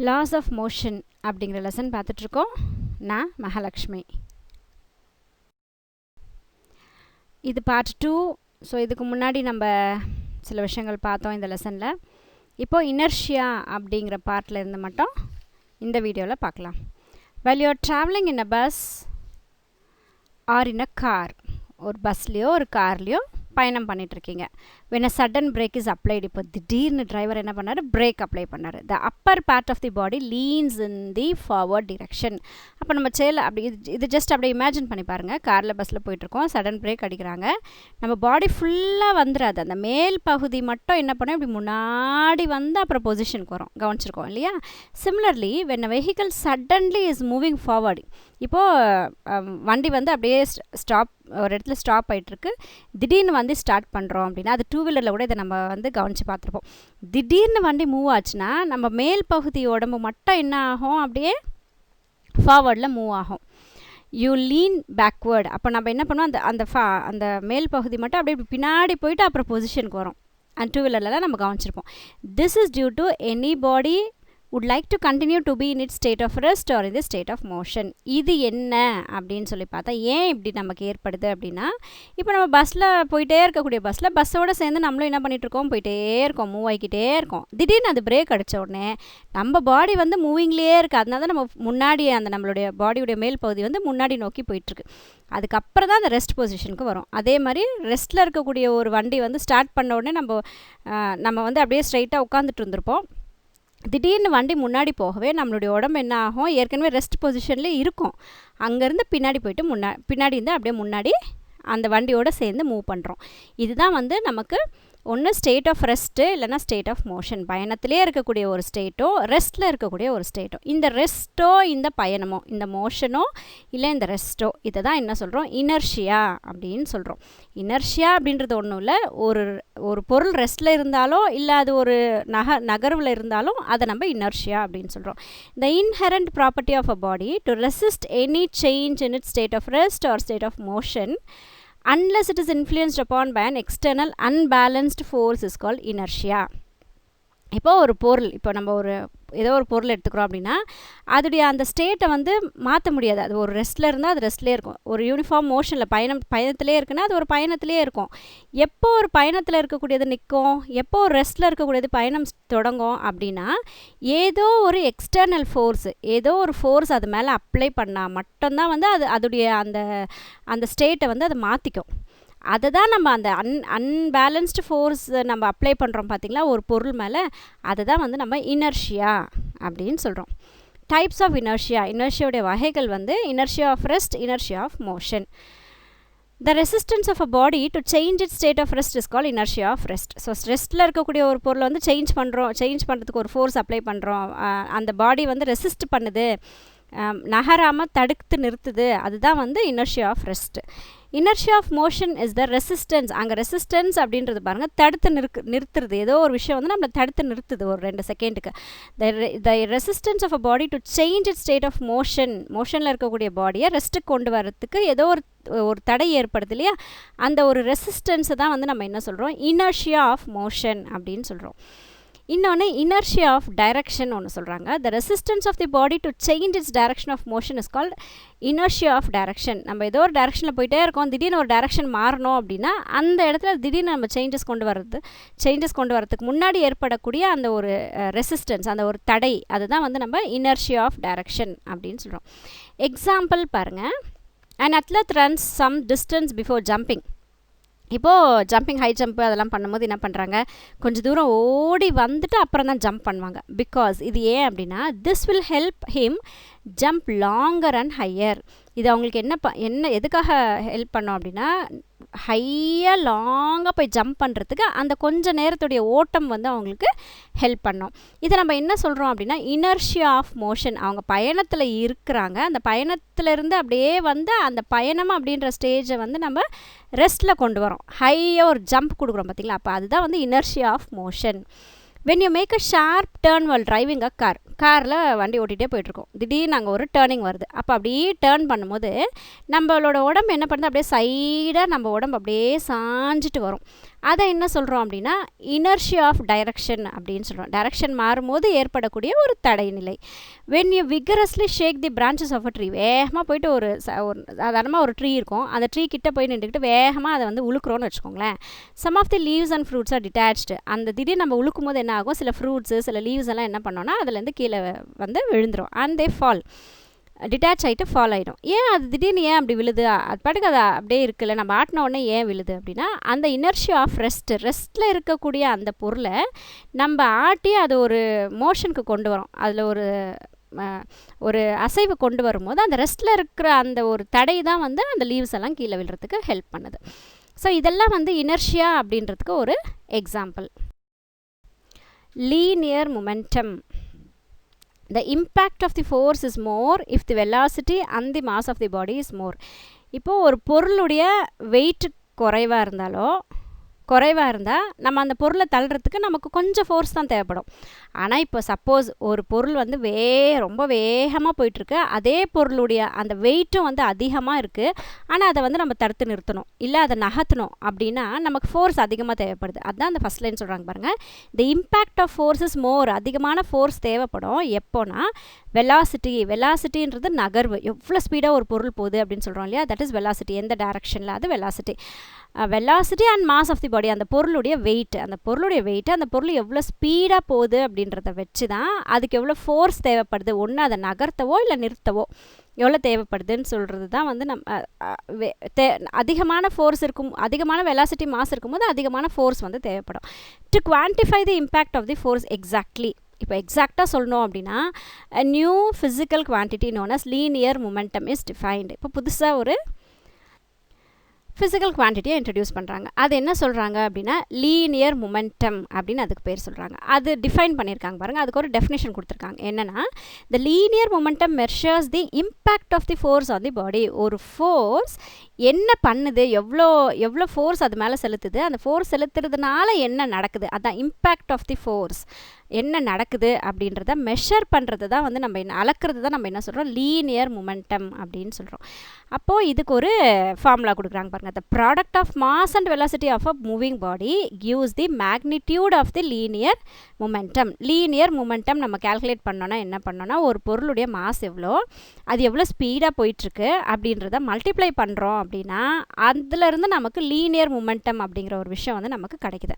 Loss of motion அப்படிங்கிற lesson பார்த்துட்ருக்கோம். நான் மகாலட்சுமி. இது பார்ட் 2. ஸோ இதுக்கு முன்னாடி நம்ம சில விஷயங்கள் பார்த்தோம் இந்த லெசனில். இப்போது இனர்ஷியா அப்படிங்கிற பார்ட்டில் இருந்து மட்டும் இந்த வீடியோவில் பார்க்கலாம். while you are traveling in a bus or in a car, ஒரு பஸ்லேயோ ஒரு கார்லேயோ பயணம் பண்ணிகிட்ருக்கீங்க. when a sudden brake is applied, இப்போ திடீர்னு டிரைவர் என்ன பண்ணார், பிரேக் அப்ளை பண்ணார். the upper part of the body leans in the forward direction. அப்போ நம்ம அப்படி இது ஜஸ்ட் அப்படியே இமேஜின் பண்ணி பாருங்கள். காரில் பஸ்ஸில் போயிட்டுருக்கோம், சடன் பிரேக் அடிக்கிறாங்க. நம்ம பாடி ஃபுல்லாக வந்துடாது, அந்த மேல் பகுதி மட்டும் என்ன பண்ணோம், இப்படி முன்னாடி வந்து அப்புறம் பொசிஷனுக்கு வரும். கவனிச்சிருக்கோம் இல்லையா? Similarly when a vehicle suddenly is moving forward, இப்போது வண்டி வந்து அப்படியே ஒரு இடத்துல ஸ்டாப் ஆகிட்டுருக்கு. திடீர்னு வந்து ஸ்டார்ட் பண்ணுறோம் அப்படின்னா, அது 2 வீலரில் கூட இதை நம்ம வந்து கவனித்து பார்த்துருப்போம். திடீர்னு வண்டி மூவ் ஆச்சுன்னா நம்ம மேல் பகுதி உடம்பு மட்டும் என்ன ஆகும், அப்படியே ஃபார்வர்டில் மூவ் ஆகும். You lean backward. அப்போ நம்ம என்ன பண்ணுவோம், அந்த மேல் பகுதி மட்டும் அப்படியே பின்னாடி போயிட்டு அப்புறம் பொசிஷனுக்கு வரும். அண்ட் 2 வீலர்லாம் நம்ம கவனிச்சிருப்போம். This is due to any body would like to continue to be in its state of rest or in the state of motion. இது என்ன அப்படின்னு சொல்லி பார்த்தா, ஏன் இப்படி நமக்கு ஏற்படுது அப்படின்னா, இப்போ நம்ம பஸ்ஸில் போயிட்டே இருக்கக்கூடிய பஸ்ஸோடு சேர்ந்து நம்மளும் என்ன பண்ணிகிட்ருக்கோம், போயிட்டே இருக்கோம், மூவ் ஆகிக்கிட்டே இருக்கோம். திடீர்னு அது பிரேக் அடித்த உடனே நம்ம பாடி வந்து மூவிங்லேயே இருக்குது. அதனால தான் நம்ம முன்னாடி நம்மளுடைய பாடியுடைய மேல் பகுதி வந்து முன்னாடி நோக்கி போயிட்டுருக்கு. அதுக்கப்புறம் தான் அந்த ரெஸ்ட் பொசிஷனுக்கு வரும். அதே மாதிரி ரெஸ்ட்டில் இருக்கக்கூடிய ஒரு வண்டி வந்து ஸ்டார்ட் பண்ண உடனே நம்ம வந்து அப்படியே ஸ்ட்ரைட்டாக உட்காந்துட்டு இருந்திருப்போம். திடீர்னு வண்டி முன்னாடி போகவே நம்மளுடைய உடம்பு என்ன ஆகும், ஏற்கனவே ரெஸ்ட் பொசிஷன்லேயே இருக்கும். அங்கேருந்து பின்னாடி போயிட்டு பின்னாடி இருந்து அப்படியே முன்னாடி அந்த வண்டியோடு சேர்ந்து மூவ் பண்ணுறோம். இதுதான் வந்து நமக்கு ஒன்று ஸ்டேட் ஆஃப் ரெஸ்ட்டு, இல்லைனா ஸ்டேட் ஆஃப் மோஷன். பயணத்திலே இருக்கக்கூடிய ஒரு ஸ்டேட்டோ, ரெஸ்ட்டில் இருக்கக்கூடிய ஒரு ஸ்டேட்டோ. இந்த ரெஸ்ட்டோ, இந்த பயணமோ, இந்த மோஷனோ, இல்லை இந்த ரெஸ்ட்டோ, இதை தான் என்ன சொல்கிறோம், இனர்ஷியா அப்படின்னு சொல்கிறோம். இனர்ஷியா அப்படின்றது ஒன்றும் இல்லை, ஒரு பொருள் ரெஸ்ட்டில் இருந்தாலோ இல்லை அது ஒரு நகர்வில் இருந்தாலும் அதை நம்ம இனர்ஷியா அப்படின்னு சொல்கிறோம். The inherent property of a body to resist any change in it state of rest or state of motion unless it is influenced upon by an external unbalanced force is called inertia. இப்போது ஒரு பொருள், இப்போ நம்ம ஏதோ ஒரு பொருள் எடுத்துக்கிறோம் அப்படின்னா, அதோடைய அந்த ஸ்டேட்டை வந்து மாற்ற முடியாது. அது ஒரு ரெஸ்ட்டில் இருந்தால் அது ரெஸ்ட்லேயே இருக்கும். ஒரு யூனிஃபார்ம் மோஷனில் பயணத்திலே இருக்குன்னா அது ஒரு பயணத்திலே இருக்கும். எப்போ ஒரு பயணத்தில் இருக்கக்கூடியது நிற்கும், எப்போ ஒரு ரெஸ்ட்டில் இருக்கக்கூடியது பயணம் தொடங்கும் அப்படின்னா, ஏதோ ஒரு எக்ஸ்டர்னல் ஃபோர்ஸ், ஏதோ ஒரு ஃபோர்ஸ் அது மேலே அப்ளை பண்ணால் மட்டும்தான் வந்து அதோடைய அந்த ஸ்டேட்டை வந்து அதை மாற்றிக்கும். அதை தான் நம்ம அந்த அன்பேலன்ஸ்டு ஃபோர்ஸ் நம்ம அப்ளை பண்ணுறோம் பார்த்திங்களா ஒரு பொருள் மேலே, அதை தான் வந்து நம்ம இனர்ஷியா அப்படின்னு சொல்கிறோம். டைப்ஸ் ஆஃப் இனர்ஷியாவுடைய வகைகள் வந்து inertia of rest, inertia of motion. The resistance of a body to change its state of rest is called inertia of rest. So ரெஸ்ட்டில் இருக்கக்கூடிய ஒரு பொருளை வந்து சேஞ்ச் பண்ணுறதுக்கு ஒரு ஃபோர்ஸ் அப்ளை பண்ணுறோம். அந்த பாடி வந்து ரெசிஸ்ட் பண்ணுது, நகராமல் தடுத்து நிறுத்துது, அதுதான் வந்து inertia of rest. Inertia of motion is the resistance. அங்கே ரெசிஸ்டன்ஸ் அப்படின்றது பாருங்கள், தடுத்து நிறுத்துறது. ஏதோ ஒரு விஷயம் வந்து நம்மளை தடுத்து நிறுத்துது ஒரு 2 செகண்டுக்கு. The resistance of a body to change it state of மோஷனில் இருக்கக்கூடிய பாடியை ரெஸ்ட்டுக்கு கொண்டு வரத்துக்கு ஏதோ ஒரு தடை ஏற்படுது இல்லையா, அந்த ஒரு ரெசிஸ்டன்ஸை தான் வந்து நம்ம என்ன சொல்கிறோம், இனர்ஷியா ஆஃப் மோஷன் அப்படின்னு சொல்கிறோம். இன்னொன்று இனர்ஷியா ஆஃப் டைரக்ஷன் ஒன்று சொல்கிறாங்க. The resistance of the body to change its direction of motion is called inertia of direction. நம்ம ஏதோ ஒரு டைரக்ஷனில் போயிட்டே இருக்கோம், திடீர்னு ஒரு டைரக்ஷன் மாறணும் அப்படின்னா அந்த இடத்துல திடீர்னு நம்ம சேஞ்சஸ் கொண்டு வரதுக்கு முன்னாடி ஏற்படக்கூடிய அந்த ஒரு ரெசிஸ்டன்ஸ், அந்த ஒரு தடை, அதுதான் வந்து நம்ம இனர்ஷியா ஆஃப் டைரக்ஷன் அப்படின்னு சொல்கிறோம். எக்ஸாம்பிள் பாருங்கள். an athlete runs some distance before jumping. இப்போது ஜம்பிங், ஹை ஜம்ப்பு அதெல்லாம் பண்ணும்போது என்ன பண்ணுறாங்க, கொஞ்சம் தூரம் ஓடி வந்துட்டு அப்புறம் தான் ஜம்ப் பண்ணுவாங்க. பிகாஸ் இது ஏன் அப்படின்னா, this will help him jump longer and higher. இது அவங்களுக்கு என்ன எதுக்காக ஹெல்ப் பண்ணோம் அப்படின்னா, ஹையாக லாங்காக போய் ஜம்ப் பண்ணுறதுக்கு அந்த கொஞ்சம் நேரத்துடைய ஓட்டம் வந்து அவங்களுக்கு ஹெல்ப் பண்ணோம். இதை நம்ம என்ன சொல்கிறோம் அப்படின்னா, இனர்ஷியா ஆஃப் மோஷன். அவங்க பயணத்தில் இருக்கிறாங்க, அந்த பயணத்திலேருந்து அப்படியே வந்து அந்த பயணம் அப்படின்ற ஸ்டேஜை வந்து நம்ம ரெஸ்ட்டில் கொண்டு வரோம், ஹையாக ஒரு ஜம்ப் கொடுக்குறோம் பார்த்திங்களா, அப்போ அதுதான் வந்து inertia of motion. when you make a sharp turn while driving a car, காரில் வண்டி ஓட்டிகிட்டே போயிட்டுருக்கோம், திடீர்னு அங்கே ஒரு டேர்னிங் வருது. அப்போ அப்படியே டேர்ன் பண்ணும்போது நம்மளோட உடம்பு என்ன பண்ணுது, அப்படியே சைடாக நம்ம உடம்பு அப்படியே சாஞ்சிட்டு வரும். அதை என்ன சொல்கிறோம் அப்படின்னா இனர்ஷியா ஆஃப் டைரக்ஷன் அப்படின்னு சொல்கிறோம். டைரக்ஷன் மாறும்போது ஏற்படக்கூடிய ஒரு தடைநிலை. When you vigorously shake the branches of a tree, வேகமாக போயிட்டு ஒரு சாதாரணமாக ஒரு ட்ரீ இருக்கும், அந்த ட்ரீ கிட்ட போய் நின்றுக்கிட்டு வேகமாக அதை வந்து உழுக்குறோன்னு வச்சுக்கோங்களேன். Some of the leaves and fruits are detached. அந்த திடீர்னு நம்ம உழுக்கும் போது என்ன ஆகும், சில ஃப்ரூட்ஸு சில லீவ்ஸ் எல்லாம் என்ன பண்ணோன்னா அதுலேருந்து கீழே வந்து விழுந்துடும். அண்ட் தே ஃபால், டிட்டாச் ஆகிட்டு ஃபால் ஆகிடும். ஏன் அது திடீர்னு ஏன் அப்படி விழுது, அது பாட்டுக்கு அது அப்படியே இருக்குல்ல, நம்ம ஆட்டின உடனே ஏன் விழுது அப்படின்னா அந்த இனர்ஷியா ஆஃப் ரெஸ்ட்டில் இருக்கக்கூடிய அந்த பொருளை நம்ம ஆட்டி அது ஒரு மோஷனுக்கு கொண்டு வரோம், அதில் ஒரு அசைவு கொண்டு வரும்போது அந்த ரெஸ்ட்டில் இருக்கிற அந்த ஒரு தடை தான் வந்து அந்த லீவ்ஸ் எல்லாம் கீழே விழுறதுக்கு ஹெல்ப் பண்ணுது. ஸோ இதெல்லாம் வந்து இனர்ஷியா அப்படின்றதுக்கு ஒரு example. Linear momentum. The impact of the force is more if the velocity and the mass of the body is more. இப்போது ஒரு பொருளுடைய வெயிட் குறைவாக இருந்தால் நம்ம அந்த பொருளை தள்ளுறதுக்கு நமக்கு கொஞ்சம் ஃபோர்ஸ் தான் தேவைப்படும். ஆனால் இப்போ சப்போஸ் ஒரு பொருள் வந்து ரொம்ப வேகமாக போயிட்டுருக்கு, அதே பொருளுடைய அந்த வெயிட்டும் வந்து அதிகமாக இருக்குது, ஆனால் அதை வந்து நம்ம தடுத்து நிறுத்தணும் இல்லை அதை நகர்த்தணும் அப்படின்னா நமக்கு ஃபோர்ஸ் அதிகமாக தேவைப்படுது. அதுதான் அந்த ஃபஸ்ட் லைன் சொல்கிறாங்க பாருங்கள். The impact of force is more. அதிகமான ஃபோர்ஸ் தேவைப்படும் எப்போனா வெலாசிட்டின்றது நகர்வு, எவ்வளோ ஸ்பீடாக ஒரு பொருள் போகுது அப்படின்னு சொல்கிறோம் இல்லையா, தட் இஸ் வெலாசிட்டி. எந்த டைரக்ஷனில், அது velocity and mass of the body. அந்த பொருளுடைய வெயிட் அந்த பொருள் எவ்வளோ ஸ்பீடாக போகுது அப்படின்றத வச்சு தான் அதுக்கு எவ்வளோ ஃபோர்ஸ் தேவைப்படுது, ஒன்று அதை நகர்த்தவோ இல்லை நிறுத்தவோ எவ்வளோ தேவைப்படுதுன்னு சொல்கிறது தான் வந்து அதிகமான ஃபோர்ஸ் இருக்கும், அதிகமான வெலாசிட்டி மாஸ் இருக்கும்போது அதிகமான ஃபோர்ஸ் வந்து தேவைப்படும். To quantify the impact of the force exactly, இப்போ எக்ஸாக்டாக சொல்லணும் அப்படின்னா new physical quantity known as linear momentum is defined. இப்போ புதுசாக ஒரு ஃபிசிக்கல் குவான்டிட்டியை இன்ட்ரடியூஸ் பண்ணுறாங்க. அது என்ன சொல்கிறாங்க அப்படின்னா லீனியர் மொமெண்டம் அப்படின்னு அதுக்கு பேர் சொல்கிறாங்க. அது டிஃபைன் பண்ணியிருக்காங்க பாருங்கள், அதுக்கு ஒரு டெஃபினேஷன் கொடுத்துருக்காங்க. என்னென்னா the linear momentum measures the impact of the force on the body. ஒரு ஃபோர்ஸ் என்ன பண்ணுது, எவ்வளோ ஃபோர்ஸ் அது மேலே செலுத்துது, அந்த ஃபோர்ஸ் செலுத்துறதுனால என்ன நடக்குது, அதுதான் இம்பேக்ட் ஆஃப் தி ஃபோர்ஸ். என்ன நடக்குது அப்படின்றத மெஷர் பண்ணுறது தான் வந்து நம்ம அளக்கிறது தான் நம்ம என்ன சொல்கிறோம், லீனியர் மொமெண்டம் அப்படின்னு சொல்கிறோம். அப்போது இதுக்கு ஒரு ஃபார்முலா கொடுக்குறாங்க பாருங்கள். The product of mass and velocity of a moving body gives the magnitude of the linear momentum. Linear momentum நம்ம கால்குலேட் பண்ணோன்னா என்ன பண்ணோன்னா ஒரு பொருளுடைய மாஸ் எவ்வளோ, அது எவ்வளோ ஸ்பீடாக போயிட்டுருக்கு அப்படின்றத மல்டிப்ளை பண்ணுறோம் அப்படின்னா அதுலேருந்து நமக்கு லீனியர் மொமெண்டம் அப்படிங்கிற ஒரு விஷயம் வந்து நமக்கு கிடைக்குது.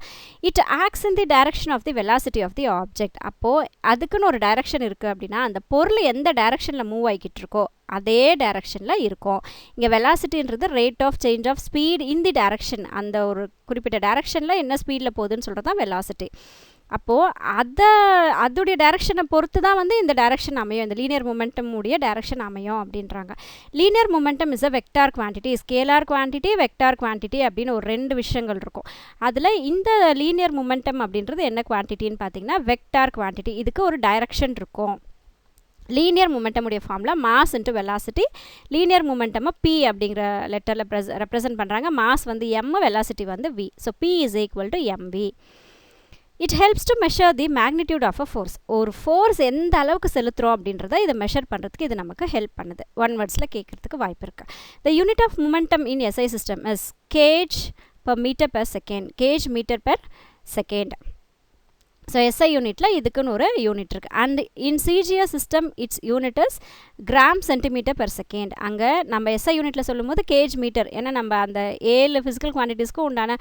It acts in the direction of the velocity of the object. அப்போது அதுக்குன்னு ஒரு டைரக்ஷன் இருக்குது அப்படின்னா அந்த பொருள் எந்த டைரக்ஷனில் மூவ் ஆகிக்கிட்டு இருக்கோ அதே டைரக்ஷனில் இருக்கும். இங்கே வெலாசிட்டின்றது rate of change of speed in the direction, அந்த ஒரு குறிப்பிட்ட டைரக்ஷனில் என்ன ஸ்பீடில் போகுதுன்னு சொல்கிறது தான் வெலாசிட்டி. அப்போது அதோடைய டைரக்ஷனை பொறுத்து தான் வந்து இந்த டைரக்ஷன் அமையும், இந்த லீனியர் மொமெண்டம் உடைய டைரக்ஷன் அமையும் அப்படின்றாங்க. Linear momentum is a vector quantity, scalar quantity, vector quantity அப்படின்னு ஒரு 2 விஷயங்கள் இருக்கும். அதில் இந்த லீனியர் மொமெண்டம் அப்படின்றது என்ன குவான்டிட்டின்னு பார்த்தீங்கன்னா வெக்டார் குவான்டிட்டி. இதுக்கு ஒரு டைரக்ஷன் இருக்கும். லீனியர் மொமெண்டம் உடைய formula mass into velocity. Linear மொமெண்டமை பி அப்படிங்கிற லெட்டரில் ரெப்ரசன்ட் பண்ணுறாங்க. மாஸ் வந்து எம், வெலாசிட்டி வந்து V. So P is equal to M V. It helps to measure the magnitude of a force. ஒரு ஃபோர்ஸ் எந்த அளவுக்கு செலுத்துகிறோம் அப்படின்றத இதை மெஷர் பண்ணுறதுக்கு இது நமக்கு ஹெல்ப் பண்ணுது. ஒன் வேர்ட்ஸில் கேட்குறதுக்கு வாய்ப்பு இருக்குது. The unit of momentum in SI system is K G per meter per second. K G meter per second. So SI யூனிட்டில் இதுக்குன்னு ஒரு யூனிட் இருக்குது. And in CGS system its unit is gram centimeter per second. அங்கே நம்ம SI யூனிட்டில் சொல்லும் போது gauge metre, ஏன்னா நம்ம அந்த 7 ஃபிசிக்கல் குவான்டிட்டிஸ்க்கும் உண்டான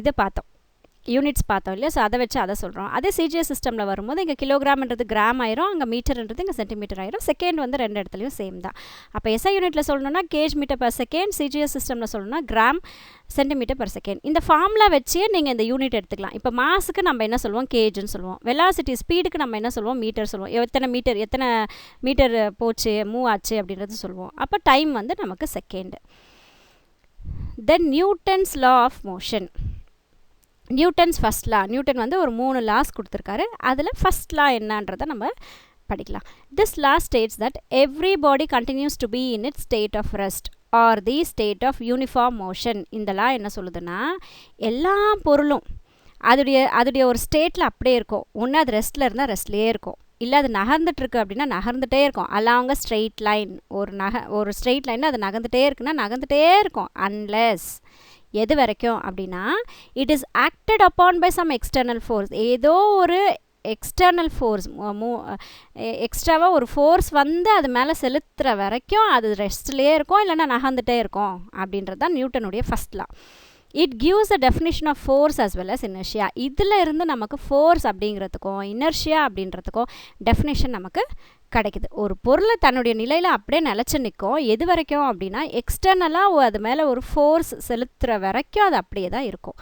இதை பார்த்தோம், யூனிட்ஸ் பார்த்தோம் இல்லையா, ஸோ அதை வச்சு அதை சொல்கிறோம். அதே சிஜிஎஸ் சிஸ்டமில் வரும்போது இங்கே கிலோகிராம்ன்றது கிராம் ஆயிரும், அங்கே மீட்டர்ன்றது இங்கே சென்டிமீட்டர் ஆயிரும். செகண்ட் வந்து 2 இடத்துலையும் சேம் தான். அப்போ எஸ்ஐ யூனிட்டில் சொல்லணும்னா K G meter per second, CGS சிஸ்டமில் சொல்லணும்னா கிராம் சென்டிமீட்டர் பர் செகண்ட். இந்த ஃபார்முலா வச்சே நீங்கள் இந்த யூனிட் எடுத்துக்கலாம். இப்போ மாஸுக்கு நம்ம என்ன சொல்லுவோம், கேஜ்னு சொல்லுவோம். வெலாசிட்டி ஸ்பீடுக்கு நம்ம என்ன சொல்லுவோம், மீட்டர் சொல்லுவோம். எத்தனை மீட்டர் போச்சு, மூவ் ஆச்சு அப்படின்றது சொல்லுவோம். அப்போ டைம் வந்து நமக்கு second. Then Newton's law of motion. Newton's first law. Newton வந்து ஒரு 3 லாஸ் கொடுத்துருக்காரு. அதில் ஃபஸ்ட் லா என்னன்றதை நம்ம படிக்கலாம். This law states that every body continues to be in its state of rest or the state of uniform motion. இந்த law என்ன சொல்லுதுன்னா எல்லா பொருளும் அதோடைய ஒரு ஸ்டேட்டில் அப்படியே இருக்கும். ஒன்று அது ரெஸ்ட்டில் இருந்தால் ரெஸ்ட்லேயே இருக்கும், இல்லை அது நகர்ந்துட்டுருக்கு அப்படின்னா நகர்ந்துகிட்டே இருக்கும். அலாங்க ஸ்ட்ரெயிட் லைன், ஒரு ஸ்ட்ரெயிட் லைனில் அது நகர்ந்துகிட்டே இருக்குன்னா நகர்ந்துகிட்டே இருக்கும். அன்லெஸ் எது வரைக்கும் அப்படின்னா it is acted upon by some external force. ஏதோ ஒரு எக்ஸ்டர்னல் ஃபோர்ஸ் எக்ஸ்ட்ராவாக ஒரு ஃபோர்ஸ் வந்து அது மேலே செலுத்துகிற வரைக்கும் அது ரெஸ்ட்லேயே இருக்கும், இல்லைன்னா நகர்ந்துகிட்டே இருக்கும் அப்படின்றது தான் நியூட்டனுடைய first law. It gives a definition of force as well as inertia. இதில் இருந்து நமக்கு ஃபோர்ஸ் அப்படிங்கிறதுக்கும் இனர்ஷியா அப்படின்றதுக்கும் டெஃபினேஷன் நமக்கு கிடைக்குது. ஒரு பொருளை தன்னுடைய நிலையில் அப்படியே நிலச்சி நிற்கும். எது வரைக்கும் அப்படின்னா எக்ஸ்டர்னலாக அது மேலே ஒரு ஃபோர்ஸ் செலுத்துகிற வரைக்கும் அது அப்படியே தான் இருக்கும்.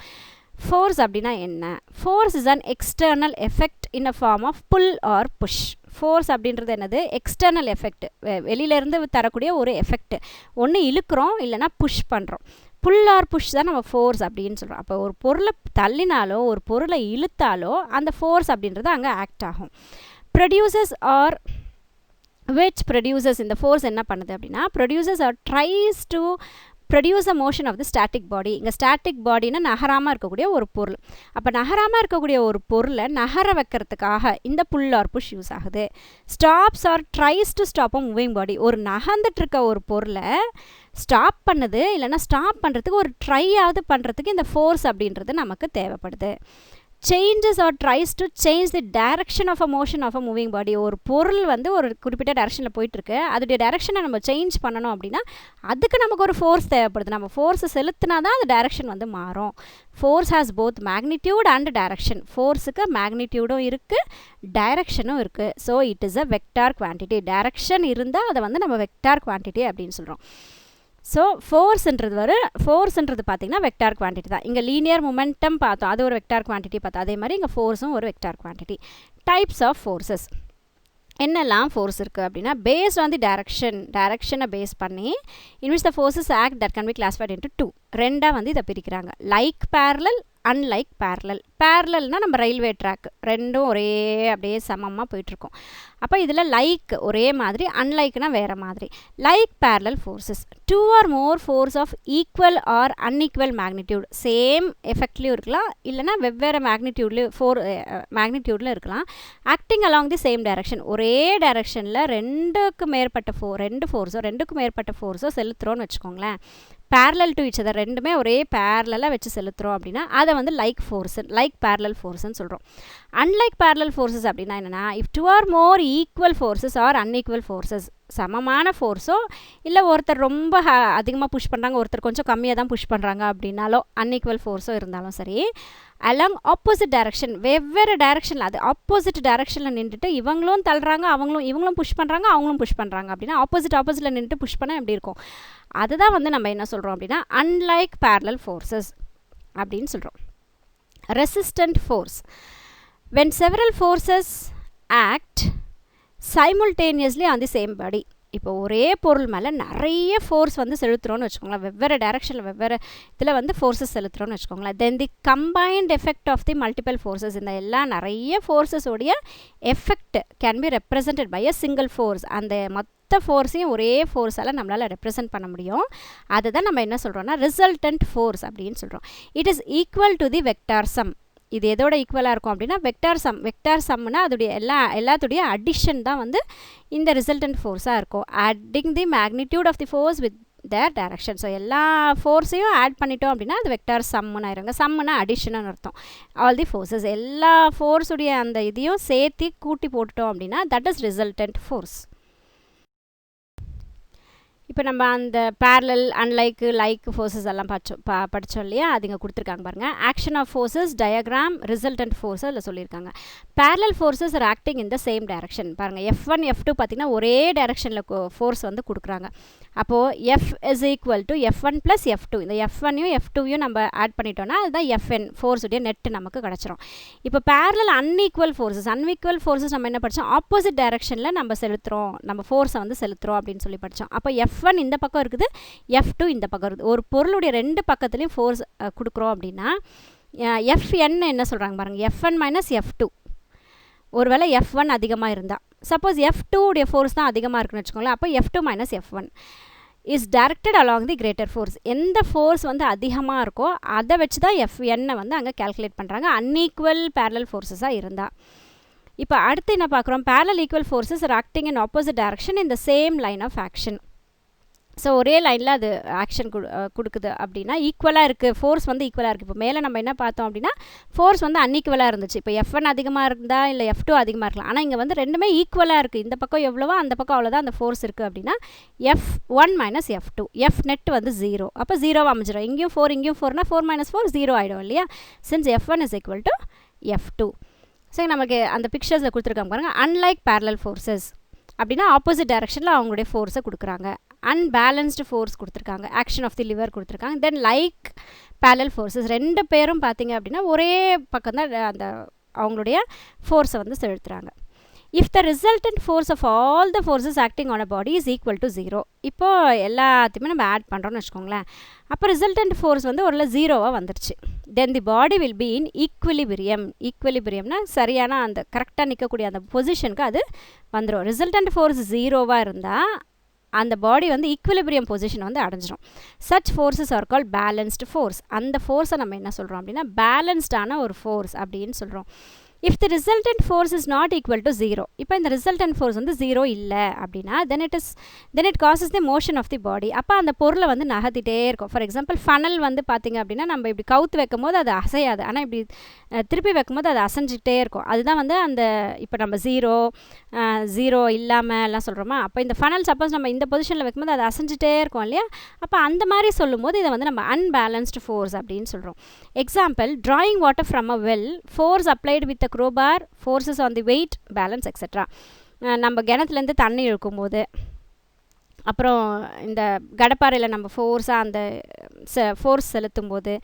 ஃபோர்ஸ் அப்படின்னா என்ன? Force is an external effect in a form of pull or push. Force அப்படின்றது என்னது? எக்ஸ்டர்னல் எஃபெக்ட், வெளியிலேருந்து தரக்கூடிய ஒரு எஃபெக்ட். ஒன்று இழுக்கிறோம், இல்லைனா புஷ் பண்ணுறோம். புல் ஆர் புஷ் தான் நம்ம ஃபோர்ஸ் அப்படின்னு சொல்கிறோம். அப்போ ஒரு பொருளை தள்ளினாலோ ஒரு பொருளை இழுத்தாலோ அந்த ஃபோர்ஸ் அப்படின்றது அங்கே ஆக்ட் ஆகும். ப்ரொடியூசர்ஸ் ஆர் which produces, இந்த ஃபோர்ஸ் என்ன பண்ணுது அப்படின்னா producers are tries to produce a motion of the static body. இங்கே ஸ்டாட்டிக் பாடினா நகராமல் இருக்கக்கூடிய ஒரு பொருள். அப்போ நகராமல் இருக்கக்கூடிய ஒரு பொருளை நகர வைக்கிறதுக்காக இந்த புல் ஆர் புஷ் யூஸ் ஆகுது. Stops or tries to stop a moving body. ஒரு நகர்ந்துட்டு இருக்க ஒரு பொருளை ஸ்டாப் பண்ணுது, இல்லைனா ஸ்டாப் பண்ணுறதுக்கு ஒரு ட்ரையாவது பண்ணுறதுக்கு இந்த ஃபோர்ஸ் அப்படின்றது நமக்கு தேவைப்படுது. changes or tries to change the direction of a motion of a moving body. ஒரு பொருள் வந்து ஒரு குறிப்பிட்ட டைரக்ஷனில் போயிட்டுருக்கு, அதோடைய டைரக்ஷனை நம்ம சேஞ்ச் பண்ணணும் அப்படின்னா அதுக்கு நமக்கு ஒரு ஃபோர்ஸ் தேவைப்படுது. நம்ம ஃபோர்ஸை செலுத்தினா தான் அந்த டைரக்ஷன் வந்து மாறும். Force has both magnitude and direction. ஃபோர்ஸுக்கு மேக்னிடியூடும் இருக்குது, டைரக்ஷனும் இருக்குது. So it is a vector quantity. Direction இருந்தால் அதை வந்து நம்ம வெக்டார் குவான்டிட்டி அப்படின்னு சொல்கிறோம். ஸோ ஃபோர்ஸ்ன்றது பார்த்திங்கன்னா வெக்டார் குவான்டிட்டி தான். இங்கே லீனியர் மொமெண்டம் பார்த்தோம், அது ஒரு வெக்டார் குவான்டிட்டி பார்த்தோம். அதே மாதிரி இங்கே ஃபோர்ஸும் ஒரு vector quantity. Types of forces என்னெல்லாம் ஃபோர்ஸ் இருக்குது அப்படின்னா பேஸ்ட் ஆன் தி டைரக்ஷனை பேஸ் பண்ணி in which the forces act that can be classified into 2. ரெண்டாக வந்து இதை பிரிக்கிறாங்க. Like parallel, unlike parallel. பேரலல்னால் நம்ம ரயில்வே ட்ராக் ரெண்டும் ஒரே அப்படியே சமமாக போயிட்டுருக்கோம். அப்போ இதில் லைக் ஒரே மாதிரி, அன்லைக்னால் வேறு மாதிரி. Like parallel forces 2 or more force of equal or unequal magnitude. Same எஃபெக்ட்லேயும் இருக்கலாம், இல்லைனா வெவ்வேறு மேக்னிடியூடில் இருக்கலாம். Acting along the same direction. ஒரே டைரக்ஷனில் ரெண்டுக்கும் மேற்பட்ட ஃபோர்ஸோ செலுத்துகிறோன்னு வச்சுக்கோங்களேன். பேரலல் டு ஈச் அதர், ரெண்டுமே ஒரே பேரலாக வச்சு செலுத்துகிறோம் அப்படின்னா அதை வந்து லைக் பேரலல் ஃபோர்ஸ்ன்னு சொல்கிறோம். அன்லைக் பேரலல் ஃபோர்ஸஸ் அப்படின்னா என்னென்னா if 2 or more equal forces R unequal forces. சமமான ஃபோர்ஸோ இல்லை ஒருத்தர் ரொம்ப அதிகமாக புஷ் பண்ணுறாங்க, ஒருத்தர் கொஞ்சம் கம்மியாக தான் புஷ் பண்ணுறாங்க அப்படின்னாலோ, அன்ஈக்குவல் ஃபோர்ஸோ இருந்தாலும் சரி, அலாங் ஆப்போசிட் டைரக்ஷன், வெவ்வேறு டைரக்ஷனில், அது ஆப்போசிட் டைரக்ஷனில் நின்றுட்டு இவங்களும் தள்ளுறாங்க, இவங்களும் புஷ் பண்ணுறாங்க, அவங்களும் புஷ் பண்ணுறாங்க அப்படின்னா ஆப்போசிட்டில் நின்றுட்டு புஷ் பண்ணால் எப்படி இருக்கும்? அதுதான் வந்து நம்ம என்ன சொல்கிறோம் அப்படின்னா அன்லைக் பேரலல் ஃபோர்ஸஸ் அப்படின்னு சொல்கிறோம். Resistant force. when several forces act simultaneously on the same body. இப்போ ஒரே பொருள் மேலே நிறைய ஃபோர்ஸ் வந்து செலுத்துகிறோன்னு வச்சுக்கோங்களேன், வெவ்வேறு டைரக்ஷனில் வெவ்வேறு இதில் வந்து ஃபோர்ஸஸ் செலுத்துகிறோன்னு வச்சுக்கோங்களேன். Then the combined effect of the multiple forces. இந்த எல்லா நிறைய ஃபோர்ஸஸோடைய effect can be represented by a single force. அந்த மொத்த ஃபோர்ஸையும் ஒரே ஃபோர்ஸால் நம்மளால் ரெப்ரசன்ட் பண்ண முடியும். அதுதான் நம்ம என்ன சொல்கிறோம்னா ரிசல்டன்ட் ஃபோர்ஸ் அப்படின்னு சொல்கிறோம். It is equal to the vector some. இது எதோட ஈக்குவலாக இருக்கும் அப்படின்னா வெக்டார் சம்னா அதோடைய எல்லாத்துடைய அடிஷன் தான் வந்து இந்த ரிசல்டன்ட் ஃபோர்ஸாக இருக்கும். Adding the magnitude of the force with their direction. So எல்லா ஃபோர்ஸையும் ஆட் பண்ணிட்டோம் அப்படின்னா அது வெக்டார் சம்முன்னு ஆயிருங்க. சம்முன்னா அடிஷன்னு அர்த்தம். ஆல் தி ஃபோர்ஸஸ், எல்லா ஃபோர்ஸுடைய அந்த இதையும் சேர்த்து கூட்டி போட்டுட்டோம் அப்படின்னா தட் இஸ் ரிசல்டன்ட் ஃபோர்ஸ். இப்போ நம்ம அந்த பேரலல், அன்லைக்கு, லைக் ஃபோர்ஸஸ் எல்லாம் படித்தோம் இல்லையா, அது இங்கே கொடுத்துருக்காங்க பாருங்கள். Action of forces diagram, resultant force அதில் சொல்லியிருக்காங்க. Parallel forces are acting in the same direction. பாருங்கள் F1 F2 பார்த்திங்கன்னா ஒரே டைரக்ஷனில் ஃபோர்ஸ் வந்து கொடுக்குறாங்க. அப்போது F is equal to F1 + F2. இந்த F1யும் F2யும் நம்ம ஆட் பண்ணிட்டோன்னா அதுதான் Fn ஃபோர்ஸுடைய நெட்டு நமக்கு கிடச்சிரும். இப்போ பேரலல் அன்ஈக்குவல் ஃபோர்ஸஸ் நம்ம என்ன படித்தோம்? ஆப்போசிட் டைரக்ஷனில் நம்ம ஃபோர்ஸை வந்து செலுத்துகிறோம் அப்படின்னு சொல்லி படித்தோம். அப்போ F1 இந்த பக்கம் இருக்குது, F2 இந்த பக்கம் இருக்குது. ஒரு பொருளுடைய ரெண்டு பக்கத்துலேயும் ஃபோர்ஸ் கொடுக்குறோம் அப்படின்னா Fn என்ன சொல்கிறாங்க பாருங்கள், F1 - F2. ஒருவேளை F1 அதிகமாக இருந்தால், சப்போஸ் F2 உடைய ஃபோர்ஸ் தான் அதிகமாக இருக்குன்னு வச்சுக்கோங்களேன், அப்போ F2 - F1 is directed along the greater force. எந்த ஃபோர்ஸ் வந்து அதிகமாக இருக்கோ அதை வச்சு தான் Fn வந்து அங்கே கேல்குலேட் பண்ணுறாங்க, அன்ஈக்குவல் பேரலல் ஃபோர்ஸஸாக இருந்தால். இப்போ அடுத்து என்ன பார்க்குறோம்? Parallel equal forces are acting in opposite direction in the same line of action. So ஒரே லைனில் அது ஆக்ஷன் கொடுக்குது அப்படின்னா ஈக்குவலாக இருக்குது, ஃபோர்ஸ் வந்து ஈக்குவலாக இருக்குது. இப்போ மேலே நம்ம என்ன பார்த்தோம் அப்படின்னா ஃபோர்ஸ் வந்து அன்ஈக்குவலாக இருந்துச்சு. இப்போ F1 அதிகமாக இருந்தால் இல்லை F2 அதிகமாக இருக்கலாம். ஆனால் இங்கே வந்து ரெண்டுமே ஈக்குவலாக இருக்குது. இந்த பக்கம் எவ்வளவோ அந்த பக்கம் அவ்வளோதான் அந்த ஃபோர்ஸ் இருக்குது அப்படின்னா F1 minus F2, F net வந்து 0, அப்போ 0 அமைஞ்சிடும். இங்கேயும் 4 இங்கேயும் 4னா 4 மைனஸ் 4 0 ஆகிடும் இல்லையா. Since F1 is equal to F2. So நமக்கு அந்த பிக்சர்ஸில் கொடுத்துருக்காங்க பாருங்கள். அன்லைக் பேரலல் ஃபோர்ஸஸ் அப்படின்னா ஆப்போசிட் டைரக்ஷனில் அவங்களுடைய ஃபோர்ஸை கொடுக்குறாங்க. அன்பேலன்ஸ்டு ஃபோர்ஸ் கொடுத்துருக்காங்க, ஆக்ஷன் ஆஃப் தி லிவர் கொடுத்துருக்காங்க. தென் லைக் பேரலல் ஃபோர்ஸஸ், ரெண்டு பேரும் பார்த்தீங்க அப்படின்னா ஒரே பக்கம் தான் அந்த அவங்களுடைய ஃபோர்ஸை வந்து செலுத்துகிறாங்க. If the resultant force of all the forces acting on a body is equal to 0. இப்போது எல்லாத்தையுமே நம்ம ஆட் பண்ணுறோன்னு வச்சுக்கோங்களேன். அப்போ ரிசல்டன்ட் ஃபோர்ஸ் வந்து ஒரு 0வாக வந்துருச்சு. Then the body will be in equilibrium. ஈக்குவலிபிரியம்னா சரியான அந்த கரெக்டாக நிற்கக்கூடிய அந்த பொசிஷனுக்கு அது வந்துடும். ரிசல்டன்ட் ஃபோர்ஸ் 0வாக இருந்தால் அந்த பாடி வந்து ஈக்குவலிபிரியம் பொசிஷன் வந்து அடைஞ்சிடும். Such forces are call balanced force. அந்த ஃபோர்ஸை நம்ம என்ன சொல்கிறோம் அப்படின்னா பேலன்ஸ்டான ஒரு ஃபோர்ஸ் அப்படின்னு சொல்கிறோம். If the resultant force is not equal to 0, இப்போ இந்த ரிசல்டன்ட் ஃபோர்ஸ் வந்து 0 இல்லை அப்படின்னா then it causes the motion of the body. அப்போ அந்த பொருளை வந்து நகர்த்திட்டே இருக்கும். ஃபார் எக்ஸாம்பிள் ஃபனல் வந்து பார்த்திங்க அப்படின்னா நம்ம இப்படி கவுத்து வைக்கும் போது அது அசையாது, ஆனால் இப்படி திருப்பி வைக்கும் போது அது அசைஞ்சிட்டே இருக்கும். அதுதான் வந்து அந்த இப்போ நம்ம 0 இல்லாமல் எல்லாம் சொல்கிறோமா. அப்போ இந்த ஃபனல் சப்போஸ் நம்ம இந்த பொசிஷனில் வைக்கும்போது அது அசைஞ்சிட்டே இருக்கும் இல்லையா. அப்போ அந்த மாதிரி சொல்லும்போது இதை வந்து நம்ம அன்பேலன்ஸ்டு ஃபோர்ஸ் அப்படின்னு சொல்கிறோம். Example, drawing water from a well, force applied with crowbar, forces on the weight, balance, etc. நம்ம கிணத்துலேருந்து தண்ணி இழுக்கும்போது, அப்புறம் இந்த கடப்பாறையில் நம்ம ஃபோர்ஸாக அந்த ஃபோர்ஸ் செலுத்தும் போது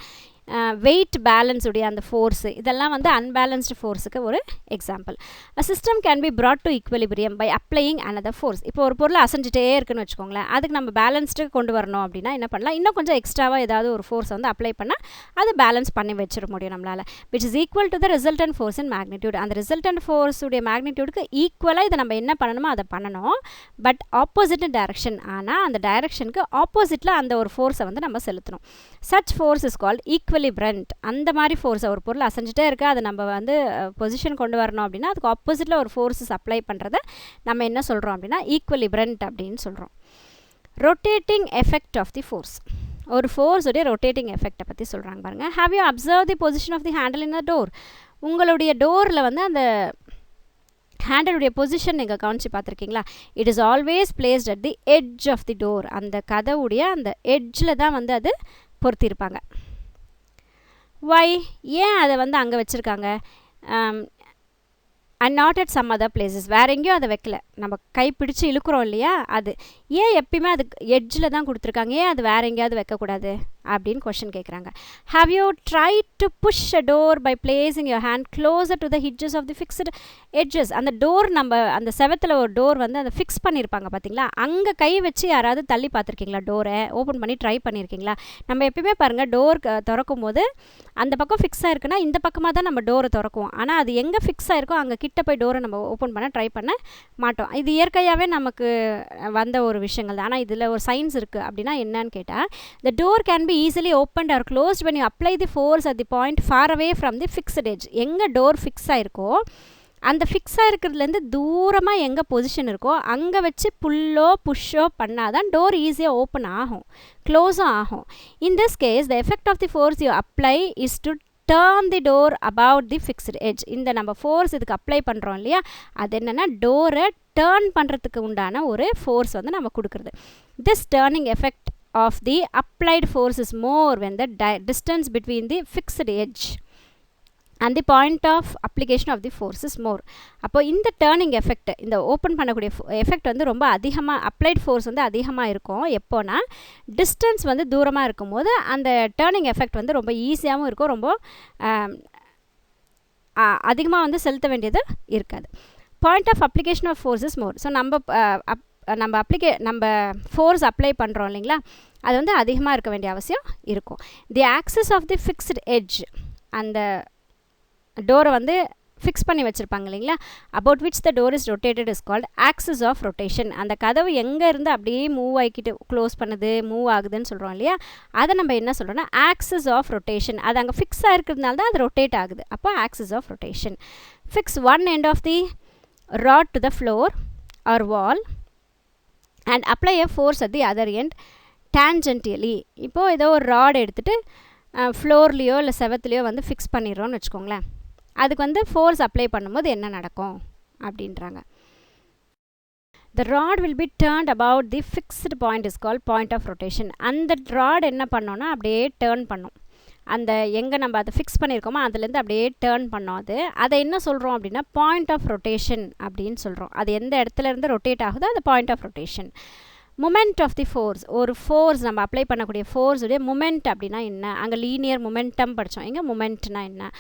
வெயிட் பேலன்ஸ் உடைய அந்த ஃபோர்ஸு, இதெல்லாம் வந்து அன்பேலன்ஸ்டு ஃபோர்ஸுக்கு ஒரு example. A system can be brought to equilibrium by applying another force. இப்போ ஒரு பொருள் அசைஞ்சிட்டே இருக்குன்னு வச்சுக்கோங்களேன். அதுக்கு நம்ம பேலன்ஸ்டு கொண்டு வரணும் அப்படின்னா என்ன பண்ணலாம், இன்னும் கொஞ்சம் எக்ஸ்ட்ராவாக ஏதாவது ஒரு ஃபோர்ஸ் வந்து அப்ளை பண்ணால் அது பேலன்ஸ் பண்ணி வச்சிட முடியும் நம்மளால். Which is equal to the resultant force in magnitude. அந்த ரிசல்டன்ட் ஃபோர்ஸுடைய மேக்னிடியூடுக்கு ஈக்குவலாக இதை நம்ம என்ன பண்ணணுமோ அதை பண்ணணும். பட் ஆப்போசிட் டைரக்ஷன், ஆனால் அந்த டைரக்ஷனுக்கு ஆப்போசிட்டில் அந்த ஒரு ஃபோர்ஸை வந்து நம்ம செலுத்தணும். Such force is called equilibrant. அந்த மாதிரி ஃபோர்ஸை ஒரு பொருள் அசைஞ்சிட்டே இருக்குது அதை நம்ம வந்து பொசிஷன் கொண்டு வரணும் அப்படின்னா அதுக்கு ஆப்போசிட்டில் ஒரு ஃபோர்ஸஸ் அப்ளை பண்ணுறதை நம்ம என்ன சொல்கிறோம் அப்படின்னா ஈக்குவலிபிரண்ட் அப்படின்னு சொல்கிறோம். Rotating effect of the force. ஒரு ஃபோர்ஸுடைய ரொட்டேட்டிங் எஃபெக்டை பற்றி சொல்கிறாங்க பாருங்கள். Have you observe the position of the handle in a door. உங்களுடைய டோரில் வந்து அந்த ஹேண்டலுடைய பொசிஷன் நீங்கள் கவனித்து பார்த்துருக்கீங்களா? It is always placed at the edge of the door. அந்த கதவுடைய அந்த எட்ஜில் தான் வந்து அது பொருத்தியிருப்பாங்க. வை, ஏன் அதை வந்து அங்கே வச்சுருக்காங்க? And not at some other places. வேறு எங்கேயும் அதை வைக்கல. நம்ம கை பிடிச்சி இழுக்கிறோம் இல்லையா, அது ஏன் எப்பயுமே அது எட்ஜில் தான் கொடுத்துருக்காங்க, ஏன் அது வேறு எங்கேயாவது வைக்கக்கூடாது அப்படின்னு கொஷின் கேட்குறாங்க. Have you try to push a door by placing your hand closer to the hinges of the fixed edges. அந்த டோர் நம்ம அந்த செவத்தில் ஒரு டோர் வந்து அதை ஃபிக்ஸ் பண்ணியிருப்பாங்க பார்த்தீங்களா, அங்கே கை வச்சு யாராவது தள்ளி பார்த்துருக்கீங்களா? டோரை ஓப்பன் பண்ணி ட்ரை பண்ணியிருக்கீங்களா? நம்ம எப்பயுமே பாருங்கள், டோர் திறக்கும் போது அந்த பக்கம் ஃபிக்ஸ் ஆகிருக்குன்னா இந்த பக்கமாக தான் நம்ம டோரை திறக்குவோம். ஆனால் அது எங்கே ஃபிக்ஸ் ஆகிருக்கோ அங்கே கிட்ட போய் டோரை நம்ம ஓப்பன் பண்ண ட்ரை பண்ண மாட்டோம். இது இயற்கையாகவே நமக்கு வந்த ஒரு விஷயங்கள் தான். ஆனால் இதில் ஒரு சயின்ஸ் இருக்குது. அப்படின்னா என்னன்னு கேட்டால், the door can be easily opened or closed when you apply the force at the point far away from the fixed edge. எங்கே டோர் ஃபிக்ஸ் ஆகிருக்கோ அந்த ஃபிக்ஸ் ஆகிருக்கிறதுலேருந்து தூரமாக எங்கே பொசிஷன் இருக்கோ அங்கே வச்சு புல்லோ புஷ்ஷோ பண்ணால் தான் டோர் ஈஸியாக ஓப்பன் ஆகும், க்ளோஸும் ஆகும். In this case the effect of the force you apply is to turn the door about the fixed edge. இந்த நம்ம ஃபோர்ஸ் இதுக்கு அப்ளை பண்ணுறோம் இல்லையா, அது என்னென்னா டோரை டேர்ன் பண்ணுறதுக்கு உண்டான ஒரு ஃபோர்ஸ் வந்து நம்ம கொடுக்குறது. This turning effect of the applied force is more when the distance between the fixed edge and the point of application of the force is more. அப்போ இந்த டேர்னிங் எஃபெக்ட், இந்த ஓப்பன் பண்ணக்கூடிய எஃபெக்ட் வந்து ரொம்ப அதிகமாக, அப்ளைட் ஃபோர்ஸ் வந்து அதிகமாக இருக்கும் எப்போனா டிஸ்டன்ஸ் வந்து தூரமாக இருக்கும்போது அந்த டேர்னிங் எஃபெக்ட் வந்து ரொம்ப ஈஸியாகவும் இருக்கும், ரொம்ப அதிகமாக வந்து செலுத்த வேண்டியது இருக்காது. Point of application of force is more. So நம்ம ஃபோர்ஸ் அப்ளை பண்ணுறோம் இல்லைங்களா, அது வந்து அதிகமாக இருக்க வேண்டிய அவசியம் இருக்கும். The axis of the fixed edge, அந்த டோரை வந்து ஃபிக்ஸ் பண்ணி வச்சுருப்பாங்க இல்லைங்களா, about which the door is rotated is called axis of rotation. அந்த கதவு எங்கே இருந்து அப்படியே மூவ் ஆகிக்கிட்டு க்ளோஸ் பண்ணுது, மூவ் ஆகுதுன்னு சொல்கிறோம் இல்லையா, அதை நம்ம என்ன சொல்கிறோன்னா ஆக்சிஸ் ஆஃப் ரொட்டேஷன். அது அங்கே ஃபிக்ஸ் ஆகிருக்கிறதுனால தான் அது ரொட்டேட் ஆகுது. அப்போ axis of rotation. Fix one end of the rod to the floor or wall and apply a force at the other end tangentially. இப்போது ஏதோ ஒரு ராட் எடுத்துகிட்டு ஃப்ளோர்லேயோ இல்லை செவத்துலேயோ வந்து ஃபிக்ஸ் பண்ணிடுறோன்னு வச்சுக்கோங்களேன். அதுக்கு வந்து ஃபோர்ஸ் அப்ளை பண்ணும்போது என்ன நடக்கும் அப்படின்றாங்க. The rod will be turned about the fixed point is called point of rotation. அந்த ராட் என்ன பண்ணோன்னா அப்படியே டேர்ன் பண்ணும். அந்த எங்கே நம்ம அதை ஃபிக்ஸ் பண்ணியிருக்கோமோ அதுலேருந்து அப்படியே டேர்ன் பண்ணோம். அதை என்ன சொல்கிறோம் அப்படின்னா பாயிண்ட் ஆஃப் ரொட்டேஷன் அப்படின்னு சொல்கிறோம். அது எந்த இடத்துலேருந்து ரொட்டேட் ஆகுதோ அது point of rotation. Moment of the force, ஒரு ஃபோர்ஸ் நம்ம அப்ளை பண்ணக்கூடிய ஃபோர்ஸுடைய மொமெண்ட் அப்படின்னா என்ன, அங்கே லீனியர் மொமெண்டம் படித்தோம். எங்கே மொமெண்ட்னா என்ன,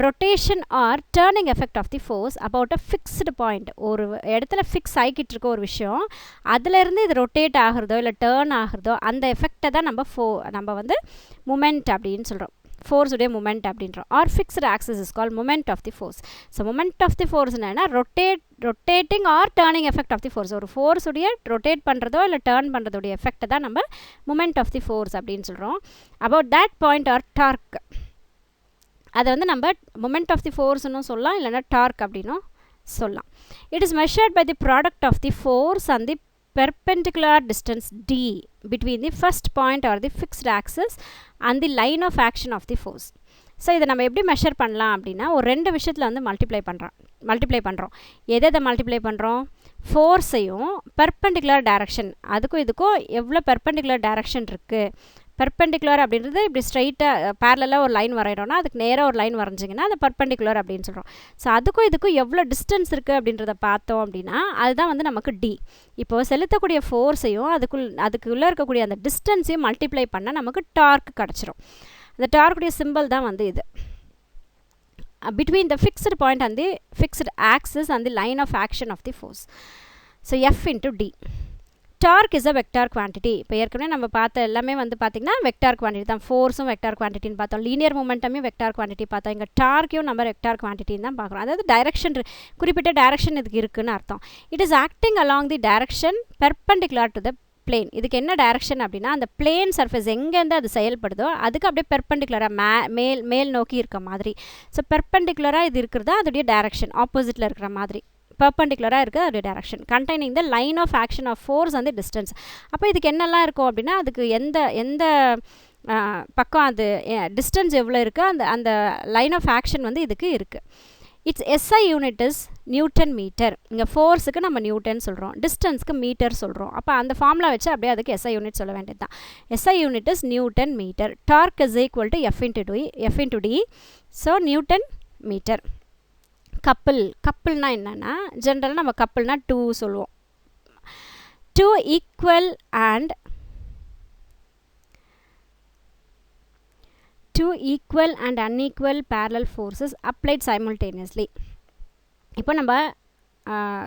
rotation or turning effect of the force about a fixed point. ஒரு இடத்துல ஃபிக்ஸ் ஆகிக்கிட்டு இருக்க ஒரு விஷயம், அதுலேருந்து இது ரொட்டேட் ஆகிறதோ இல்லை டேர்ன் ஆகிறதோ அந்த எஃபெக்டை தான் நம்ம வந்து மொமெண்ட் அப்படின்னு சொல்கிறோம். ஃபோர்ஸுடைய மொமெண்ட் அப்படின்றோம். Or fixed axis is call moment of the force. So moment of the force என்னன்னா rotating or turning effect of the force. ஒரு ஃபோர்ஸுடைய ரொட்டேட் பண்ணுறதோ இல்லை டேர்ன் பண்ணுறதுடைய எஃபெக்டை தான் நம்ம மொமெண்ட் ஆஃப் தி ஃபோர்ஸ் அப்படின்னு சொல்கிறோம். About that point or torque, அதை வந்து நம்ம மொமெண்ட் ஆஃப் தி ஃபோர்ஸ்னு சொல்லலாம், இல்லைனா டார்க் அப்படின்னும் சொல்லலாம். It is measured by the product of the force and the perpendicular distance d between the first point or the fixed axis and the line of action of the force. So இதை நம்ம எப்படி measure பண்ணலாம் அப்படின்னா ஒரு ரெண்டு விஷயத்தில் வந்து multiply பண்ணுறோம். எதை மல்டிப்ளை பண்ணுறோம், ஃபோர்ஸையும் பெர்பெண்டிகுலர் டைரக்ஷன், அதுக்கும் இதுக்கும் எவ்வளோ பெர்பெண்டிகுலர் டைரக்ஷன் இருக்குது. பெர்பெண்டிகுலர் அப்படின்றது இப்படி ஸ்ட்ரைட்டாக பேரலாக ஒரு லைன் வரைகிறோன்னா அதுக்கு நேராக ஒரு லைன் வரைஞ்சிங்கன்னா அது பெர்பெண்டிகுலர் அப்படின்னு சொல்கிறோம். ஸோ அதுக்கும் இதுக்கும் எவ்வளோ டிஸ்டன்ஸ் இருக்குது அப்படின்றத பார்த்தோம் அப்படின்னா அதுதான் வந்து நமக்கு டி. இப்போது செலுத்தக்கூடிய ஃபோர்ஸையும் அதுக்குள்ளே இருக்கக்கூடிய அந்த டிஸ்டன்ஸையும் மல்டிப்ளை பண்ணால் நமக்கு டார்க் கிடச்சிரும். அந்த டார்க்குடைய சிம்பிள் தான் வந்து இது. between the fixed point and the fixed axis and the line of action of the force. So F into D. Torque is a vector quantity. இப்போ ஏற்கனவே நம்ம பார்த்த எல்லாமே வந்து பார்த்திங்கன்னா வெக்டார் குவான்டிட்டி தான். ஃபோர்ஸும் வெக்டார் குவான்டிட்டின்னு பார்த்தோம், லீனியர் மூமெண்டமே வெக்டார் குவான்டிட்டி பார்த்தோம். இங்கே டார்க்கையும் நம்ம வெக்டார் குவான்டிட்டின்னு தான் பார்க்குறோம். அதாவது டைரக்ஷன், குறிப்பிட்ட டைரக்ஷன் இதுக்கு இருக்குதுன்னு அர்த்தம். It is acting along the direction perpendicular to the plane. இதுக்கு என்ன டைரக்ஷன் அப்படின்னா அந்த பிளேன் சர்ஃபேஸ் எங்கேருந்து அது செயல்படுதோ அதுக்கு அப்படியே பெர்பெண்டிகுலராக மேல் நோக்கி இருக்க மாதிரி. ஸோ பெர்பெண்டிகுலராக இது இருக்கிறது அதோடைய டைரக்ஷன், ஆப்போசிட்டில் இருக்கிற மாதிரி பெர்பெண்டிகுலராக இருக்குது அதோடைய direction. Containing the line of action of force அந்த டிஸ்டன்ஸ். அப்போ இதுக்கு என்னெல்லாம் இருக்கும் அப்படின்னா அதுக்கு எந்த பக்கம் அது டிஸ்டன்ஸ் எவ்வளோ இருக்குது அந்த லைன் ஆஃப் ஆக்ஷன் வந்து இதுக்கு இருக்குது. Its SI unit is newton metre. இங்கே ஃபோர்ஸுக்கு நம்ம நியூட்டன் சொல்கிறோம், டிஸ்டன்ஸ்க்கு மீட்டர் சொல்கிறோம். அப்போ அந்த ஃபார்முலா வச்சு அப்படியே அதுக்கு எஸ்ஐ யூனிட் சொல்ல வேண்டியது தான். SI unit is newton metre. Torque is equal to F into D. So newton metre. கப்புள்னா என்னென்னா ஜென்ரலாக நம்ம கப்புள்னா டூ சொல்லுவோம். Two equal and unequal parallel forces applied simultaneously. இப்போ நம்ம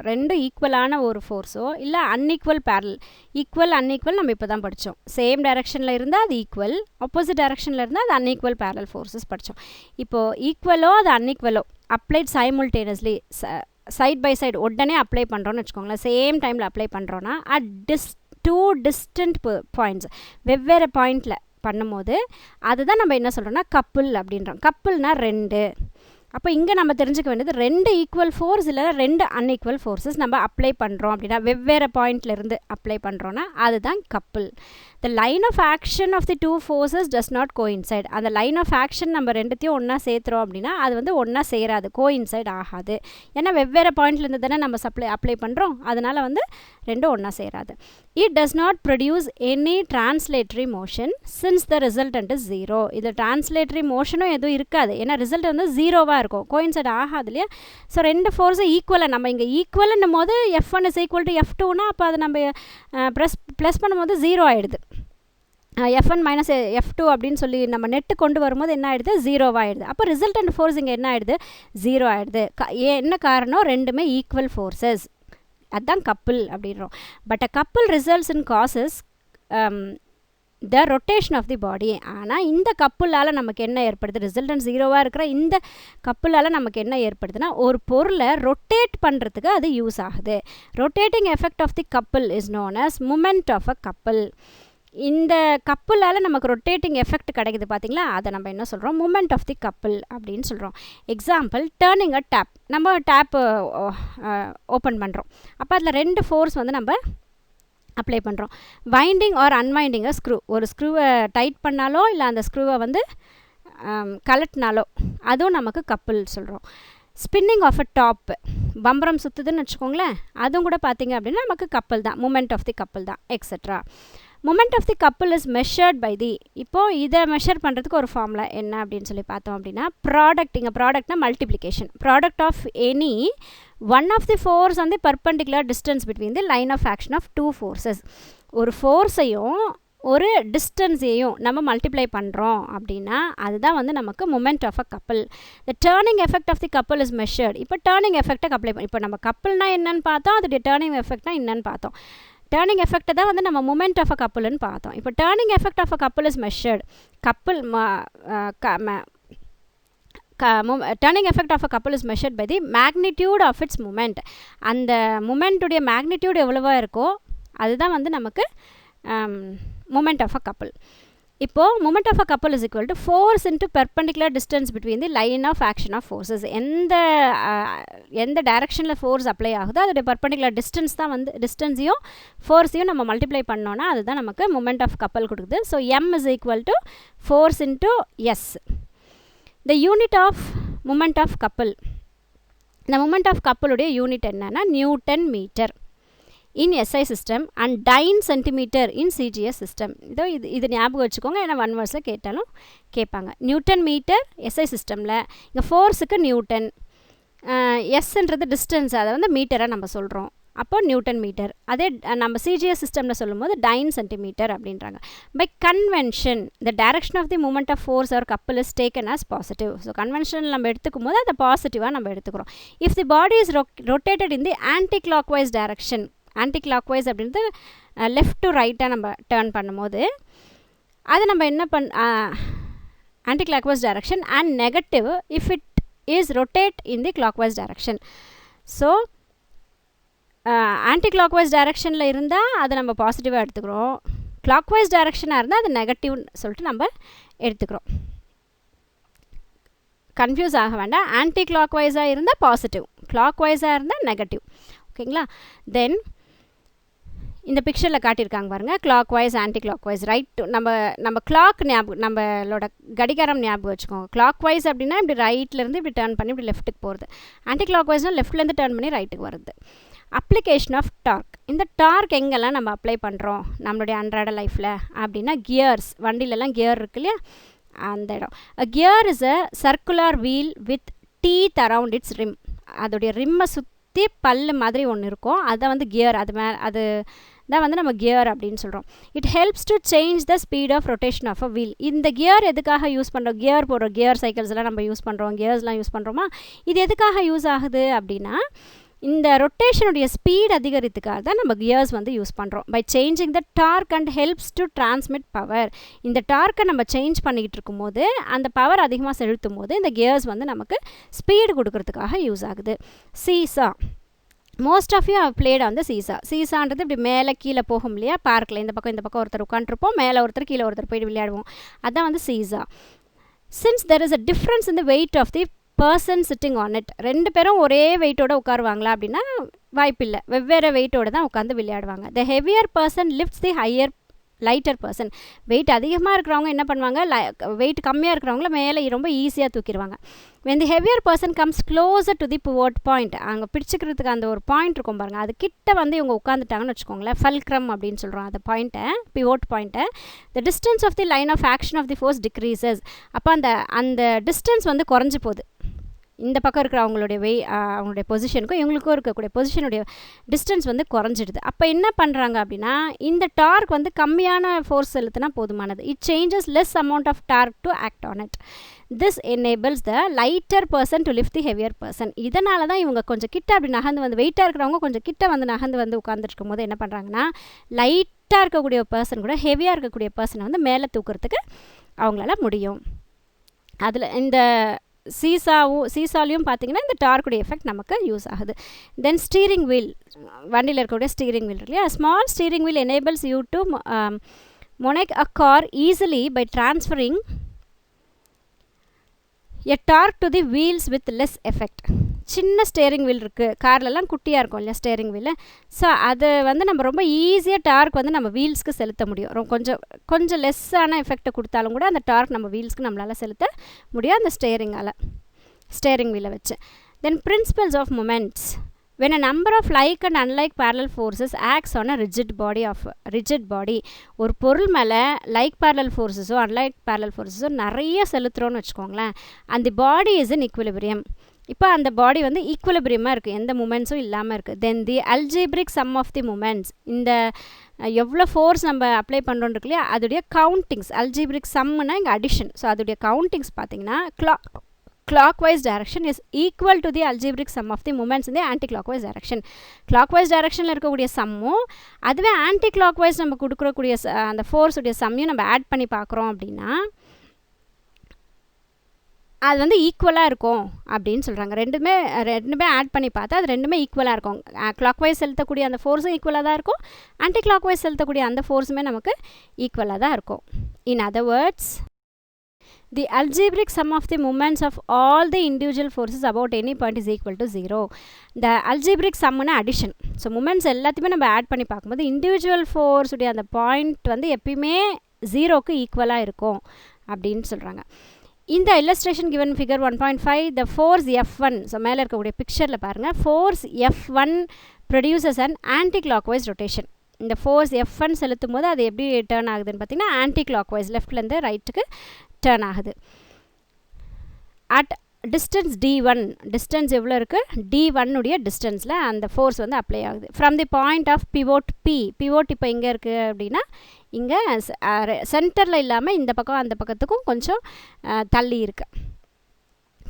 ரெண்டு ஈக்குவலான ஒரு ஃபோர்ஸோ இல்லை அன்ஈக்குவல் ஈக்குவல் அன்ஈக்குவல் நம்ம இப்போ தான் படித்தோம். சேம் டைரக்ஷனில் இருந்தால் அது ஈக்குவல், ஆப்போசிட் டைரக்ஷனில் இருந்தால் அது அன்ஈக்குவல் parallel forces படித்தோம். இப்போது ஈக்குவலோ அது அன்ஈக்குவலோ applied simultaneously side by side உடனே அப்ளை பண்ணுறோன்னு வச்சுக்கோங்களேன். சேம் டைமில் அப்ளை பண்ணுறோன்னா டூ டிஸ்டன்ட் பாயிண்ட்ஸ் வெவ்வேறு பாயிண்டில் பண்ணும்போது அதுதான் நம்ம என்ன சொல்கிறோன்னா கப்புள் அப்படின்றோம். கப்புள்னா ரெண்டு. அப்போ இங்கே நம்ம தெரிஞ்சுக்க வேண்டியது ரெண்டு ஈக்குவல் ஃபோர்ஸ் இல்லைனா ரெண்டு அன்ஈக்குவல் ஃபோர்ஸஸ் நம்ம அப்ளை பண்ணுறோம் அப்படின்னா வெவ்வேறு பாயிண்ட்லேருந்து அப்ளை பண்ணுறோன்னா அதுதான் couple. The line of action of the two forces does not coincide. அந்த லைன் ஆஃப் ஆக்ஷன் நம்ம ரெண்டுத்தையும் ஒன்றா சேர்த்துறோம் அப்படின்னா அது வந்து ஒன்றா சேராது, கோயின்சைட் ஆகாது. ஏன்னா வெவ்வேறு பாயிண்ட்லேருந்து தானே நம்ம அப்ளை பண்ணுறோம், அதனால் வந்து ரெண்டும் ஒன்றா சேராது. It does not produce any translatory motion since the resultant is zero. இதில் டிரான்ஸ்லேட்டரி மோஷனும் எதுவும் இருக்காது, ஏன்னா ரிசல்ட் வந்து ஜீரோவாக இருக்கும், கோயின்சைட் ஆகாது இல்லையா. ஸோ ரெண்டு ஃபோர்ஸும் ஈக்குவலாக நம்ம இங்கே ஈக்குவல்னும் போது F1 இஸ் ஈக்குவல் டு F2னா அப்போ அதை நம்ம ப்ளஸ் பண்ணும்போது ஜீரோ ஆகிடுது. F1 மைனஸ் F2 அப்படின்னு சொல்லி நம்ம நெட்டு கொண்டு வரும்போது என்ன ஆகிடுது, ஜீரோவாகிடுது. அப்போ ரிசல்டன்ட் ஃபோர்ஸ் இங்கே என்ன ஆகிடுது, ஜீரோ ஆகிடுது. என்ன காரணம், ரெண்டுமே ஈக்குவல் ஃபோர்ஸஸ், அதுதான் கப்புள் அப்படின்றோம். But a couple results in causes the rotation of the body. ஆனால் இந்த கப்புளால் நமக்கு என்ன ஏற்படுது, ரிசல்டன்ட் ஜீரோவாக இருக்கிற இந்த கப்புளால் நமக்கு என்ன ஏற்படுதுன்னா ஒரு பொருளை ரொட்டேட் பண்ணுறதுக்கு அது யூஸ் ஆகுது. Rotating effect of the couple is known as moment of a couple. இந்த கப்புளால் நமக்கு ரொட்டேட்டிங் எஃபெக்ட் கிடைக்குது பார்த்தீங்களா, அதை நம்ம என்ன சொல்கிறோம், மூமெண்ட் ஆஃப் தி கப்புள் அப்படின்னு சொல்கிறோம். எக்ஸாம்பிள், டேர்னிங் அ டேப். நம்ம டேப் ஓப்பன் பண்ணுறோம், அப்போ அதில் ரெண்டு ஃபோர்ஸ் வந்து நம்ம அப்ளை பண்ணுறோம். வைண்டிங் ஆர் அன்வைண்டிங் அ ஸ்க்ரூ, ஒரு ஸ்க்ரூவை டைட் பண்ணாலோ இல்லை அந்த ஸ்க்ரூவை வந்து கலட்டினாலோ அதுவும் நமக்கு கப்பல் சொல்கிறோம். ஸ்பின்னிங் ஆஃப் அ டாப், பம்பரம் சுற்றுதுன்னு வச்சுக்கோங்களேன், அதுவும் கூட பார்த்திங்க அப்படின்னா நமக்கு கப்பல் தான், மூமெண்ட் ஆஃப் தி கப்பல் தான், etcetera. Moment of the couple is measured by தி, இப்போது இதை மெஷர் பண்ணுறதுக்கு ஒரு ஃபார்முலா என்ன அப்படின்னு சொல்லி பார்த்தோம் அப்படின்னா, ப்ராடக்ட், இங்கே ப்ராடக்ட்னா multiplication, product of any one of the force வந்து perpendicular distance between the line of action of two forces. ஒரு ஃபோர்ஸையும் ஒரு டிஸ்டன்ஸையும் நம்ம மல்டிப்ளை பண்ணுறோம் அப்படின்னா அதுதான் வந்து நமக்கு moment of a couple. The turning effect of the couple is measured. இப்போ டேர்னிங் எஃபெக்டை அப்ளை பண்ணி, இப்போ நம்ம கப்பல்னா என்னன்னு பார்த்தோம், அதோடைய டேர்னிங் எஃபெக்ட்னா என்னன்னு பார்த்தோம். டேர்னிங் எஃபெக்டை தான் வந்து நம்ம மூமெண்ட் ஆஃப் அ கப்பல்னு பார்த்தோம். இப்போ turning effect of a couple is measured. கப்பல் turning effect of a couple is measured by the magnitude of its moment. அந்த மூமெண்ட்டுடைய மேக்னிடியூட் எவ்வளவா இருக்கோ அதுதான் வந்து நமக்கு மூமெண்ட் ஆஃப் அ கப்பல். இப்போது moment of a couple is equal to force into perpendicular distance between the line of action of forces. எந்த டைரக்ஷனில் ஃபோர்ஸ் அப்ளை ஆகுதோ அதோடைய பெர்பண்டிகுலர் டிஸ்டன்ஸ் தான் வந்து, டிஸ்டன்ஸையும் ஃபோர்ஸையும் நம்ம மல்டிப்ளை பண்ணோன்னா அதுதான் நமக்கு மூமெண்ட் ஆஃப் கப்பல் கொடுக்குது. So M is equal to force into S. The unit of moment of couple, இந்த மூமெண்ட் ஆஃப் கப்பலுடைய யூனிட் என்னன்னா newton metre in SI system and dyne centimetre in CGS system. இது ஞாபகம் வச்சுக்கோங்க, ஏன்னா 1 வேர்ட்ஸில் கேட்டாலும் கேட்பாங்க. நியூட்டன் மீட்டர் எஸ்ஐ சிஸ்டமில், இங்கே ஃபோர்ஸுக்கு நியூட்டன், எஸ்ன்றது டிஸ்டன்ஸ், அதை வந்து மீட்டராக நம்ம சொல்கிறோம், அப்போ நியூட்டன் மீட்டர். அதே நம்ம சிஜிஎஸ் சிஸ்டமில் சொல்லும்போது டைன் சென்டிமீட்டர் அப்படின்றாங்க. By convention the direction of the moment of force or couple is taken as positive. So convention நம்ம எடுத்துக்கும் போது அதை பாசிட்டிவாக நம்ம எடுத்துக்கிறோம். If the body is rotated in the anti clock wise direction, anticlockwise அப்படின்றது left to ரைட்டாக நம்ம டேர்ன் பண்ணும்போது அதை நம்ம என்ன anti clock wise direction and negative if it is rotate in the clock wise direction. So anti clock wise டைரக்ஷனில் இருந்தால் அதை நம்ம பாசிட்டிவாக எடுத்துக்கிறோம், கிளாக் வைஸ் டைரக்ஷனாக இருந்தால் அது நெகட்டிவ்னு சொல்லிட்டு நம்ம எடுத்துக்கிறோம். கன்ஃபியூஸ் ஆக வேண்டாம், ஆன்டி கிளாக் வைஸாக இருந்தால் பாசிட்டிவ், கிளாக் வைஸாக இருந்தால் நெகட்டிவ். ஓகேங்களா? தென் இந்த பிக்சரில் காட்டியிருக்காங்க பாருங்கள், clockwise anticlockwise. Right நம்ம கிளாக் ஞாபகம், நம்மளோட கடிகாரம் ஞாபகம் வச்சுக்கோங்க. கிளாக் வைஸ் அப்படின்னா இப்படி ரைட்லேருந்து இப்படி டேர்ன் பண்ணி இப்படி லெஃப்ட்டுக்கு போகிறது, ஆன்டி கிளாக் வைஸ்னால் லெஃப்ட்லேருந்து டேர்ன் பண்ணி ரைட்டுக்கு வருது. அப்ளிகேஷன் ஆஃப் டார்க், இந்த டார்க் எங்கெல்லாம் நம்ம அப்ளை பண்ணுறோம் நம்மளுடைய அன்றாட லைஃப்பில் அப்படின்னா கியர்ஸ், வண்டிலெலாம் கியர் இருக்கு இல்லையா, அந்த இடம். Gear is a circular wheel with teeth around its rim. அதோடைய ரிம்மை சுற்றி பல்லு மாதிரி ஒன்று இருக்கும், அதை வந்து கியர், அது தான் வந்து நம்ம கியர் அப்படின்னு சொல்கிறோம். It helps to change the speed of rotation of a wheel. இந்த கியர் எதுக்காக யூஸ் பண்ணுறோம்? கியர் போடுறோம், கியர் சைக்கிள்ஸ்லாம் நம்ம யூஸ் பண்ணுறோம், கியர்ஸ்லாம் யூஸ் பண்ணுறோமா, இது எதுக்காக யூஸ் ஆகுது அப்படின்னா இந்த ரொட்டேஷனுடைய ஸ்பீட் அதிகரித்துக்காக தான் நம்ம கியர்ஸ் வந்து யூஸ் பண்ணுறோம். By changing the torque and helps to transmit power. இந்த டார்க்கை நம்ம சேஞ்ச் பண்ணிக்கிட்டு இருக்கும்போது அந்த பவர் அதிகமாக செலுத்தும் போது இந்த கியர்ஸ் வந்து நமக்கு ஸ்பீடு கொடுக்கறதுக்காக யூஸ் ஆகுது. Seesaw, most of you have played on the seesaw. சீசான்றது இப்படி மேலே கீழே போகும் இல்லையா, பார்க்கில் இந்த பக்கம் ஒருத்தர் உட்காந்துருப்போம், மேலே ஒருத்தர் கீழே ஒருத்தர் போய் விளையாடுவோம், அதுதான் வந்து seesaw. Since there is a difference in the weight of the person sitting on it. 2 பேரும் ஒரே வெயிட்டோட உட்காருவாங்களா அப்படின்னா வாய்ப்பில்லை, வெவ்வேறு வெயிட்டோடு தான் உட்காந்து விளையாடுவாங்க. The heavier person lifts the higher lighter person. Weight அதிகமாக இருக்கிறவங்க என்ன பண்ணுவாங்க, வெயிட் கம்மியாக இருக்கிறவங்கள மேலே ரொம்ப ஈஸியாக தூக்கிடுவாங்க. when the heavier person comes closer to the pivot point, அங்கே பிடிச்சிக்கிறதுக்கு அந்த ஒரு பாயிண்ட் இருக்கும் பாருங்கள், அது கிட்ட வந்து இவங்க உட்காந்துட்டாங்கன்னு வச்சுக்கோங்களேன், ஃபல்க்ரம் அப்படின்னு சொல்கிறோம் அந்த பாயிண்ட்டை, பிவோட் பாயிண்ட்டை. the distance of the line of action of the force decreases. அப்போ அந்த டிஸ்டன்ஸ் வந்து குறைஞ்சி போகுது. இந்த பக்கம் இருக்கிற அவங்களுடைய பொசிஷனுக்கும் இவங்களுக்கும் இருக்கக்கூடிய பொசிஷனுடைய டிஸ்டன்ஸ் வந்து குறைஞ்சிடுது. அப்போ என்ன பண்ணுறாங்க அப்படின்னா இந்த டார்க் வந்து கம்மியான ஃபோர்ஸ் செலுத்தினா போதுமானது. It changes less amount of torque to act on it. This enables the lighter person to lift the heavier person. இதனால தான் இவங்க கொஞ்சம் கிட்ட அப்படி நகர்ந்து வந்து வெயிட்டாக இருக்கிறவங்க கொஞ்சம் கிட்ட வந்து நகர்ந்து வந்து உட்காந்துருக்கும் போது என்ன பண்ணுறாங்கன்னா லைட்டாக இருக்கக்கூடிய பர்சன் கூட ஹெவியாக இருக்கக்கூடிய பர்சனை வந்து மேலே தூக்கிறதுக்கு அவங்களால முடியும். அதில் இந்த சீசாலையும் பார்த்தீங்கன்னா இந்த டார்க்குடைய எஃபெக்ட் நமக்கு யூஸ் ஆகுது. தென் ஸ்டீரிங் வீல், வண்டியில் இருக்கக்கூடிய ஸ்டீரிங் வீல் இல்லையா, small steering wheel enables you to manage a car easily by transferring a torque to the wheels with less effect. சின்ன ஸ்டேரிங் வீல் இருக்குது, கார்லலாம் குட்டியாக இருக்கும் இல்லையா ஸ்டேரிங் வீல். ஸோ அது வந்து நம்ம ரொம்ப ஈஸியாக டார்க் வந்து நம்ம வீல்ஸ்க்கு செலுத்த முடியும். கொஞ்சம் லெஸ்ஸான எஃபெக்ட்டை கொடுத்தாலும் கூட அந்த டார்க் நம்ம வீல்ஸ்க்கு நம்மளால் செலுத்த முடியும் அந்த ஸ்டேரிங் வீலை வச்சு. Then principles of moments. When a number of like and unlike parallel forces acts on a rigid body, ஒரு பொருள் மேலே like parallel forces unlike parallel forces நிறைய செலுத்துகிறோன்னு வச்சுக்கோங்களேன், அந்த பாடி இஸ் இன் ஈக்குவலிபிரியம். இப்போ அந்த பாடி வந்து ஈக்குவலிபிரியமாக இருக்குது, எந்த மூமெண்ட்ஸும் இல்லாமல் இருக்குது. Then the algebraic sum of the moments, இந்த எவ்வளோ ஃபோர்ஸ் நம்ம அப்ளை பண்ணுறோன்னு இருக்கு இல்லையா, அதோடைய கவுண்டிங்ஸ். அல்ஜிப்ரிக் சம்னா இங்கே அடிஷன். ஸோ அதோடைய கவுண்டிங்ஸ் பார்த்தீங்கன்னா clockwise direction is equal to the algebraic sum of the moments in the anti-clockwise direction. clockwise directionல இருக்கக்கூடிய சம்மும் அதுவே anti-clockwise நம்ம கொடுக்கக்கூடிய அந்த ஃபோர்ஸ் உடைய சம்மையும் நம்ம ஆட் பண்ணி பார்க்குறோம் அப்படின்னா அது வந்து ஈக்குவலாக இருக்கும் அப்படின்னு சொல்கிறாங்க. ரெண்டுமே ஆட் பண்ணி பார்த்தா அது ரெண்டுமே ஈக்குவலாக இருக்கும். clockwise செலுத்தக்கூடிய அந்த ஃபோர்ஸும் ஈக்குவலாக தான் இருக்கும், anti-clockwise செலுத்தக்கூடிய அந்த ஃபோர்ஸுமே நமக்கு ஈக்குவலாக தான் இருக்கும். In other words, the algebraic sum of the moments of all the individual forces about any point is equal to 0. The algebraic sum னா addition. ஸோ moments எல்லாத்தையுமே நம்ம ஆட் பண்ணி பார்க்கும்போது இண்டிவிஜுவல் ஃபோர்ஸ் உடைய அந்த பாயிண்ட் வந்து எப்பயுமே 0க்கு ஈக்குவலாக இருக்கும் அப்படின்னு சொல்கிறாங்க. இந்த illustration given figure 1.5, the force F1, so மேலே இருக்கக்கூடிய பிக்சரில் பாருங்கள், force F1 produces an anti-clockwise rotation. இந்த ஃபோர்ஸ் F1 செலுத்தும் போது அது எப்படி டேர்ன் ஆகுதுன்னு பார்த்தீங்கன்னா ஆன்டி கிளாக்வைஸ், லெஃப்ட்லேருந்து ரைட்டுக்கு டேர்ன் ஆகுது. அட் டிஸ்டன்ஸ் D1, டிஸ்டன்ஸ் எவ்வளோ இருக்குது, D1 உடைய டிஸ்டன்ஸில் அந்த ஃபோர்ஸ் வந்து அப்ளை ஆகுது. From the point of pivot pivot இப்போ எங்கே இருக்குது அப்படின்னா இங்கே சென்டரில் இல்லாமல் இந்த பக்கம் அந்த பக்கத்துக்கும் கொஞ்சம் தள்ளி இருக்குது.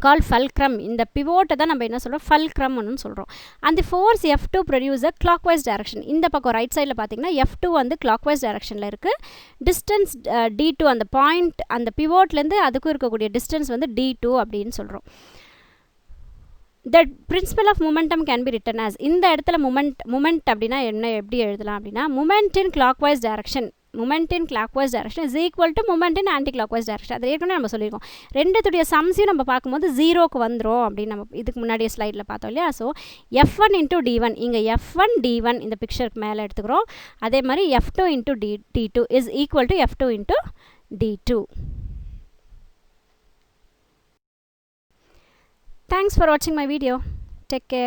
கால் ஃபல்க்ரம். இந்த பிவோட்டை தான் நம்ம என்ன சொல்கிறோம், ஃபல்க்ரம்னு சொல்கிறோம். அந்த ஃபோர்ஸ் F2 ப்ரொடியூஸ் அ கிளாக்வைஸ் டைரக்ஷன். இந்த பக்கம் ரைட் சைடில் பார்த்தீங்கன்னா F2 வந்து கிளாக்வைஸ் டைரக்ஷனில் இருக்குது. டிஸ்டன்ஸ் D2, அந்த பாயிண்ட் அந்த பிவோட்லேருந்து அதுக்கும் இருக்கக்கூடிய டிஸ்டன்ஸ் வந்து D2 அப்படின்னு சொல்கிறோம். The principle of momentum can be written as, இந்த இடத்துல மூமெண்ட் அப்படின்னா என்ன, எப்படி எழுதலாம் அப்படின்னா moment in clockwise direction, moment in clockwise direction is equal to moment in anticlockwise direction. அது ஏற்கனவே நம்ம சொல்லியிருக்கோம். ரெண்டுத்துடைய சம்ஸையும் நம்ம பார்க்கும்போது 0க்கு வந்துடும் அப்படின்னு நம்ம இதுக்கு முன்னாடியே ஸ்லைடில் பார்த்தோம் இல்லையா. ஸோ F1 இன்ட்டு D1, இங்கே F1 D1 இந்த பிக்சருக்கு மேலே எடுத்துக்கிறோம். அதே மாதிரி F2 into D2 is equal to F2 into D2. Thanks for watching my video. Take care.